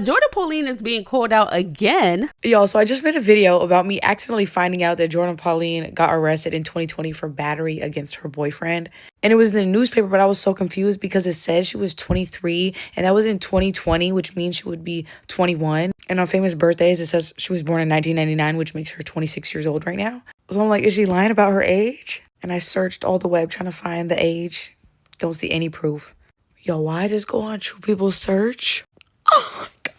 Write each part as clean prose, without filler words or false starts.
Jourdin Pauline is being called out again. Y'all, so I just made a video about me accidentally finding out that Jourdin Pauline got arrested in 2020 for battery against her boyfriend. And it was in the newspaper, but I was so confused because it said she was 23 and that was in 2020, which means she would be 21. And on famous birthdays, it says she was born in 1999, which makes her 26 years old right now. So I'm like, is she lying about her age? And I searched all the web trying to find the age. Don't see any proof. Yo, why just go on True People search? Oh my God.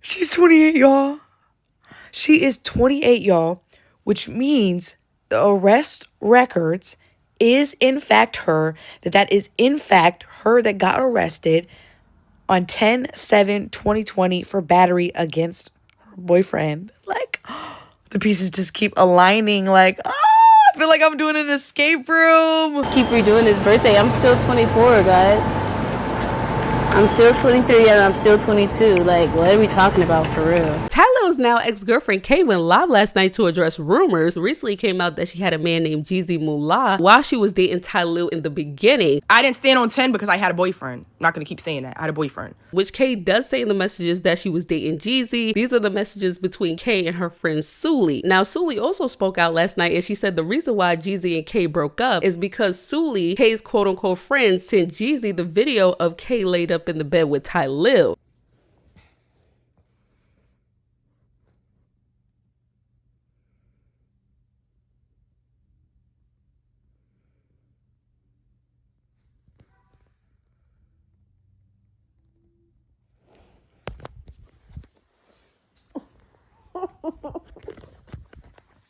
She's 28, y'all. She is 28, y'all, which means the arrest records is in fact her, that is in fact her that got arrested on 10/7/2020 for battery against her boyfriend. Like, the pieces just keep aligning. Like, I feel like I'm doing an escape room. Keep redoing his birthday. I'm still 24, guys. I'm still 23 and I'm still 22. Like, what are we talking about for real? Tylil's now ex-girlfriend Kay went live last night to address rumors. Recently came out that she had a man named Jeezy Moolah while she was dating Tylil in the beginning. I didn't stand on 10 because I had a boyfriend. I'm not going to keep saying that. I had a boyfriend. Which Kay does say in the messages that she was dating Jeezy. These are the messages between Kay and her friend Suli. Now, Suli also spoke out last night and she said the reason why Jeezy and Kay broke up is because Suli, Kay's quote-unquote friend, sent Jeezy the video of Kay laid up in the bed with Tylil.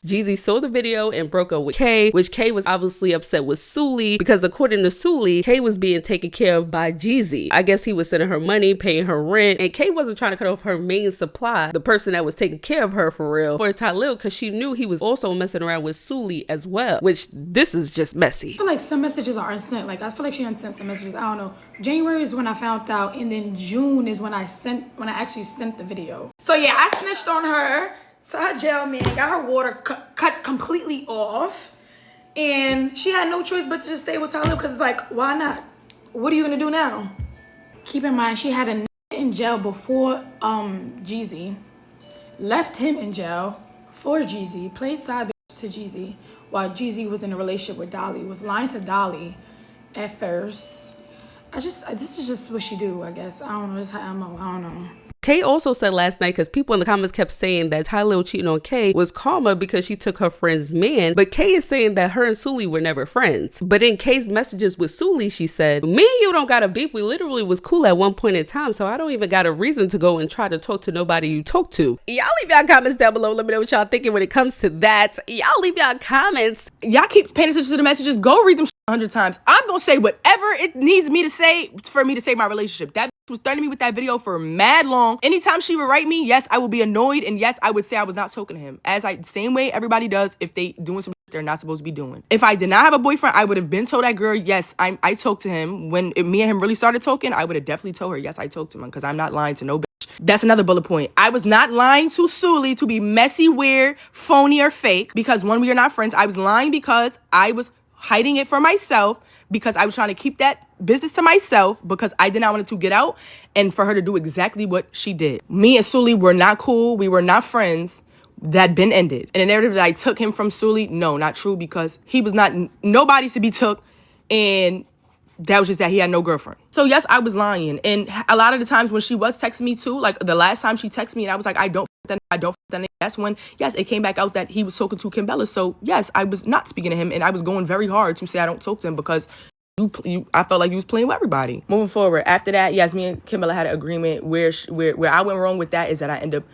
Jeezy saw the video and broke up with Kay, which Kay was obviously upset with Suli because according to Suli, Kay was being taken care of by Jeezy. I guess he was sending her money, paying her rent, and Kay wasn't trying to cut off her main supply, the person that was taking care of her for real, for Tylil, because she knew he was also messing around with Suli as well, which this is just messy. I feel like some messages are unsent. Like, I feel like she unsent some messages. I don't know. January is when I found out, and then June is when I actually sent the video. So yeah, I snitched on her. So her jail man got her water cut completely off, and she had no choice but to just stay with Tylil because it's like, why not? What are you gonna do now? Keep in mind, she had a in jail before Jeezy, left him in jail for Jeezy, played side bitch to Jeezy while Jeezy was in a relationship with Dolly, was lying to Dolly at first. This is just what she do, I guess. I don't know, this is her MO, I don't know. Kay also said last night, because people in the comments kept saying that Tylil cheating on Kay was karma because she took her friend's man, but Kay is saying that her and Suli were never friends. But in Kay's messages with Suli, she said, me and you don't got a beef. We literally was cool at one point in time, so I don't even got a reason to go and try to talk to nobody you talk to. Y'all leave y'all comments down below. Let me know what y'all thinking when it comes to that. Y'all leave y'all comments. Y'all keep paying attention to the messages. Go read them 100 times. I'm going to say whatever it needs me to say for me to save my relationship. That was threatening me with that video for mad long. Anytime she would write me, yes, I would be annoyed, and yes, I would say I was not talking to him. Same way everybody does if they doing some shit they're not supposed to be doing. If I did not have a boyfriend, I would have been told that girl, yes, I talked to him. When me and him really started talking, I would have definitely told her, yes, I talked to him, because I'm not lying to no bitch. That's another bullet point. I was not lying to Suli to be messy, weird, phony, or fake, because when we are not friends, I was lying because I was hiding it for myself, because I was trying to keep that business to myself, because I did not want it to get out and for her to do exactly what she did. Me and Suli were not cool. We were not friends. That been ended. And the narrative that I took him from Suli, no, not true, because he was not nobody's to be took, and that was just that he had no girlfriend. So yes, I was lying. And a lot of the times when she was texting me too, like the last time she texted me and I was like, I don't f that. That's when, yes, it came back out that he was talking to Kimbella. So yes, I was not speaking to him, and I was going very hard to say I don't talk to him because I felt like you was playing with everybody. Moving forward, after that, yes, me and Kimbella had an agreement where I went wrong with that is that I ended up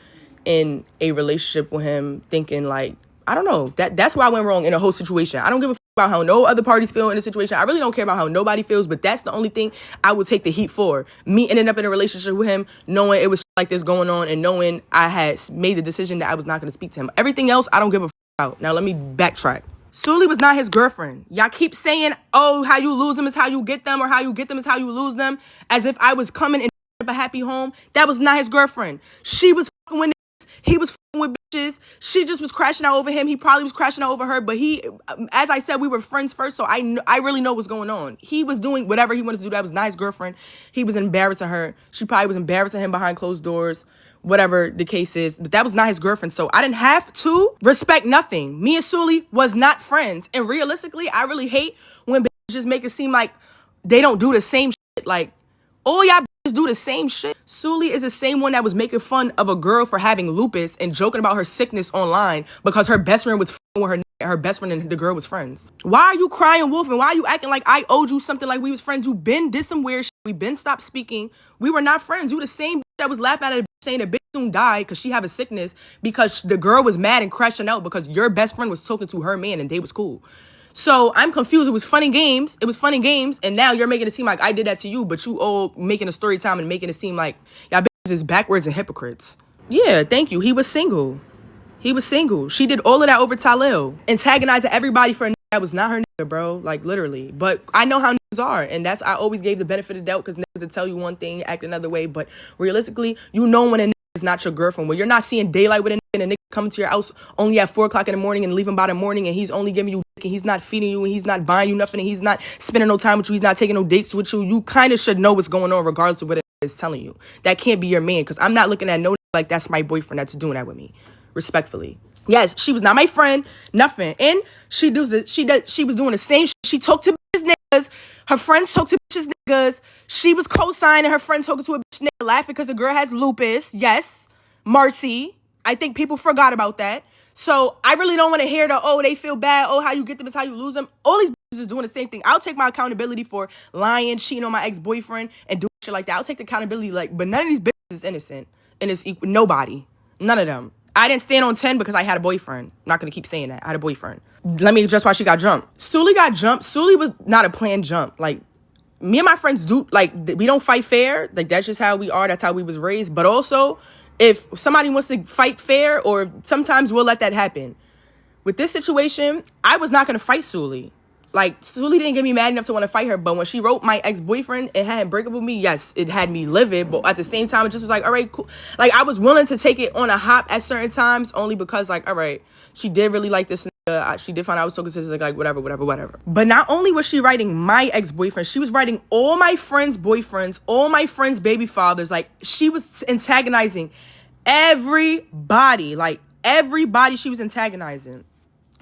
in a relationship with him thinking like, I don't know, that's where I went wrong in a whole situation. I don't give a about how no other parties feel in the situation. I really don't care about how nobody feels, but that's the only thing I would take the heat for. Me ending up in a relationship with him, knowing it was like this going on, and knowing I had made the decision that I was not going to speak to him. Everything else, I don't give a about. Now, let me backtrack. Suli was not his girlfriend. Y'all keep saying, oh, how you lose them is how you get them, or how you get them is how you lose them, as if I was coming and a happy home. That was not his girlfriend. She was fucking with He was with bitches. She just was crashing out over him. He probably was crashing out over her. But he, as I said, we were friends first, so I really know what's going on. He was doing whatever he wanted to do. That was not his girlfriend. He was embarrassing her. She probably was embarrassing him behind closed doors, whatever the case is. But that was not his girlfriend, so I didn't have to respect nothing. Me and Sully was not friends. And realistically, I really hate when bitches just make it seem like they don't do the same shit. Like, all y'all bitches do the same shit. Sully is the same one that was making fun of a girl for having lupus and joking about her sickness online because her best friend was f***ing with her best friend and the girl was friends. Why are you crying wolf and why are you acting like I owed you something like we was friends? You been did some weird shit. We been stopped speaking. We were not friends. You the same bitch that was laughing at a bitch saying the bitch soon died because she have a sickness because the girl was mad and crashing out because your best friend was talking to her man and they was cool. So I'm confused. It was fun and games. It was fun and games. And now you're making it seem like I did that to you, but you all making a story time and making it seem like y'all bitches is backwards and hypocrites. Yeah, thank you. He was single. He was single. She did all of that over Tylil. Antagonizing everybody for a nigga that was not her nigga, bro. Like, literally. But I know how niggas are. And I always gave the benefit of the doubt because niggas will tell you one thing, act another way. But realistically, you know when a nigga is not your girlfriend. When you're not seeing daylight with a nigga and a nigga coming to your house only at 4 o'clock in the morning and leaving by the morning and he's only giving you dick and he's not feeding you and he's not buying you nothing and he's not spending no time with you, he's not taking no dates with you, you kind of should know what's going on regardless of what it is telling you. That can't be your man because I'm not looking at no like that's my boyfriend that's doing that with me. Respectfully. Yes, she was not my friend, nothing. And she was doing the same shit. She talked to bitches niggas. Her friends talked to bitches niggas. She was co-signing her friend talking to a bitch nigga laughing because the girl has lupus. Yes. Marcy. I think people forgot about that. So I really don't want to hear they feel bad. Oh, how you get them is how you lose them. All these bitches is doing the same thing. I'll take my accountability for lying, cheating on my ex-boyfriend, and doing shit like that. I'll take the accountability, but none of these bitches is innocent. And it's nobody. None of them. I didn't stand on 10 because I had a boyfriend. I'm not going to keep saying that. I had a boyfriend. Let me address why she got jumped. Sully got jumped. Sully was not a planned jump. Like, me and my friends do, we don't fight fair. Like, that's just how we are. That's how we was raised. But also, if somebody wants to fight fair, or sometimes we'll let that happen. With this situation, I was not going to fight Sully. Like, Sully didn't get me mad enough to want to fight her. But when she wrote my ex-boyfriend, it had break up with me. Yes, it had me livid. But at the same time, it just was like, all right, cool. Like, I was willing to take it on a hop at certain times only because, like, all right, she did really like this nigga. She did find out I was talking to this, like, whatever. But not only was she writing my ex-boyfriend, she was writing all my friends' boyfriends, all my friends' baby fathers. Like, she was antagonizing everybody. Like, everybody she was antagonizing.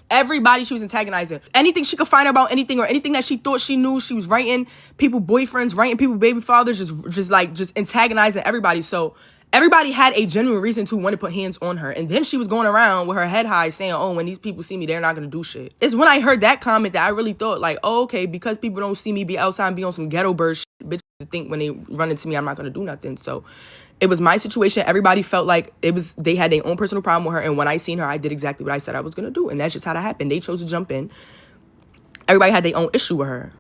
Everybody she was antagonizing. Anything she could find about anything or anything that she thought she knew, she was writing people boyfriends, writing people baby fathers, just antagonizing everybody. So everybody had a genuine reason to want to put hands on her. And then she was going around with her head high saying, oh, when these people see me, they're not going to do shit. It's when I heard that comment that I really thought like, oh, okay, because people don't see me be outside and be on some ghetto bird shit, bitches think when they run into me, I'm not going to do nothing. So it was my situation. Everybody felt like they had their own personal problem with her. And when I seen her, I did exactly what I said I was going to do. And that's just how that happened. They chose to jump in. Everybody had their own issue with her.